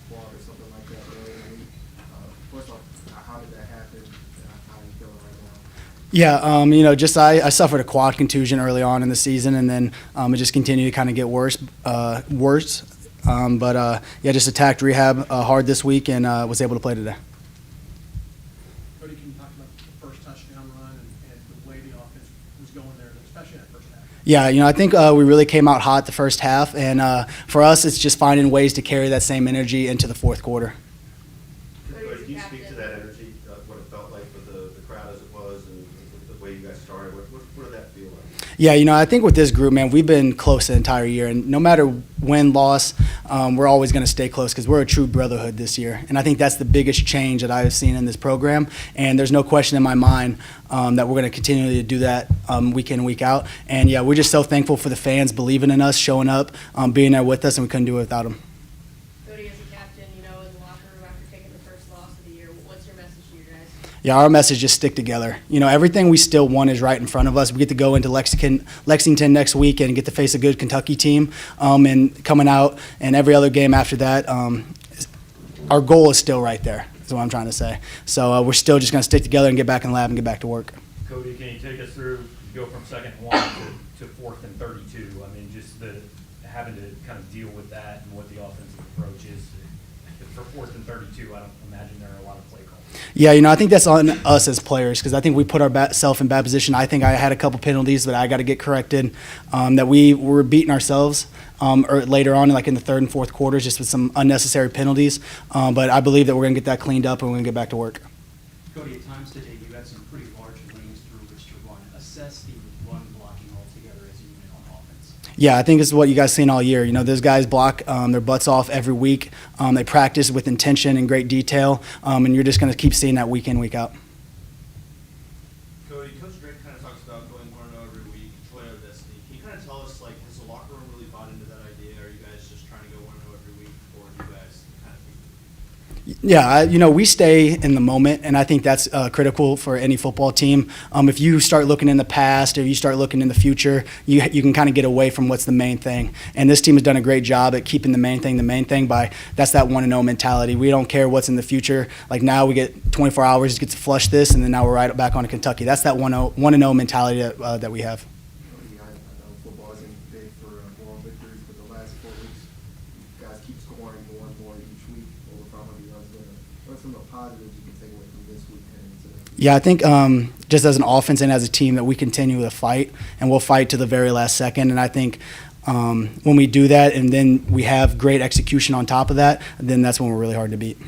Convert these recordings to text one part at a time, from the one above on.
squad or something like that early in the week. First off, how did that happen? How are you feeling right now? Yeah, just I suffered a quad contusion early on in the season, and then it just continued to kind of get worse. Yeah, just attacked rehab hard this week and was able to play today. Cody, can you talk about the first touchdown run and the way the offense was going there, especially in that first half? Yeah, I think we really came out hot the first half, and for us, it's just finding ways to carry that same energy into the fourth quarter. Can you speak to that energy, what it felt like with the crowd as it was, and the way you guys started? What did that feel like? Yeah, I think with this group, man, we've been close the entire year, and no matter win, loss, we're always going to stay close because we're a true brotherhood this year. And I think that's the biggest change that I've seen in this program, and there's no question in my mind that we're going to continually do that week in and week out. And, yeah, we're just so thankful for the fans believing in us, showing up, being there with us, and we couldn't do it without them. Cody, as a captain, in the locker room after taking the first loss of the year, what's your message to you guys? Yeah, our message is stick together. Everything we still want is right in front of us. We get to go into Lexington next week and get to face a good Kentucky team. And coming out and every other game after that, our goal is still right there, is what I'm trying to say. So we're still just going to stick together and get back in the lab and get back to work. Cody, can you take us through, go from second and 1 to fourth and 32? I mean, just having to kind of deal with that and what the offensive approach is. For fourth and 32, I don't imagine there are a lot of play calls. Yeah, I think that's on us as players because I think we put ourselves in bad position. I think I had a couple penalties that I got to get corrected, that we were beating ourselves or later on, like in the third and fourth quarters, just with some unnecessary penalties. But I believe that we're going to get that cleaned up and we're going to get back to work. Cody, at times today you had some pretty large lanes through which to run. Assess the run blocking altogether as a unit on offense. Yeah, I think it's what you guys seen all year. Those guys block their butts off every week. They practice with intention and great detail, and you're just going to keep seeing that week in, week out. Cody, Coach Brady kind of talks about going 1-0 every week, Toyota destiny. Can you kind of tell us, has the locker room really bought into that idea? Are you guys just trying to go 1-0 every week, or do you guys kind of think? Yeah, we stay in the moment, and I think that's critical for any football team. If you start looking in the past or you start looking in the future, you can kind of get away from what's the main thing. And this team has done a great job at keeping the main thing by that's that 1-0 mentality. We don't care what's in the future. Like now we get 24 hours to get to flush this, and then now we're right back on to Kentucky. That's that 1-0 mentality that we have. I know football isn't big for moral victories, but the last 4 weeks, you guys keep scoring more and more each week, over 500 yards. What are some of the positives you can take away from this week heading into next week? Yeah, I think just as an offense and as a team that we continue to fight, and we'll fight to the very last second. And I think when we do that and then we have great execution on top of that, then that's when we're really hard to beat.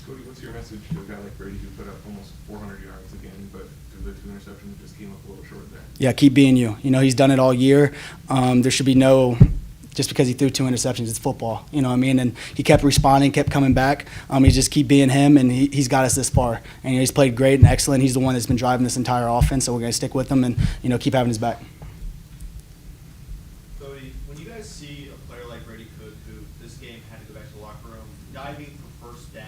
Cody, what's your message to a guy like Brady who put up almost 400 yards again, but through the 2 interceptions just came up a little short there? Yeah, keep being you. He's done it all year. There should be no just because he threw 2 interceptions, it's football. You know what I mean? And he kept responding, kept coming back. He just keep being him, and he's got us this far. And he's played great and excellent. He's the one that's been driving this entire offense, so we're going to stick with him and keep having his back. Cody, when you guys see a player like Brady Cook, who this game had to go back to the locker room, diving for first downs,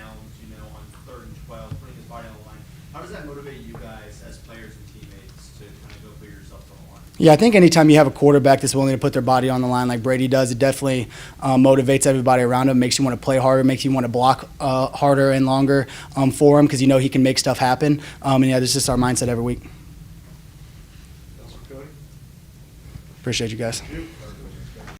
on 3rd and 12, putting his body on the line, how does that motivate you guys as players and teammates to kind of go put yourselves on the line? Yeah, I think anytime you have a quarterback that's willing to put their body on the line like Brady does, it definitely motivates everybody around him, makes you want to play harder, makes you want to block harder and longer for him because he can make stuff happen. And yeah, that's just our mindset every week. Cody? Appreciate you guys. Thank you.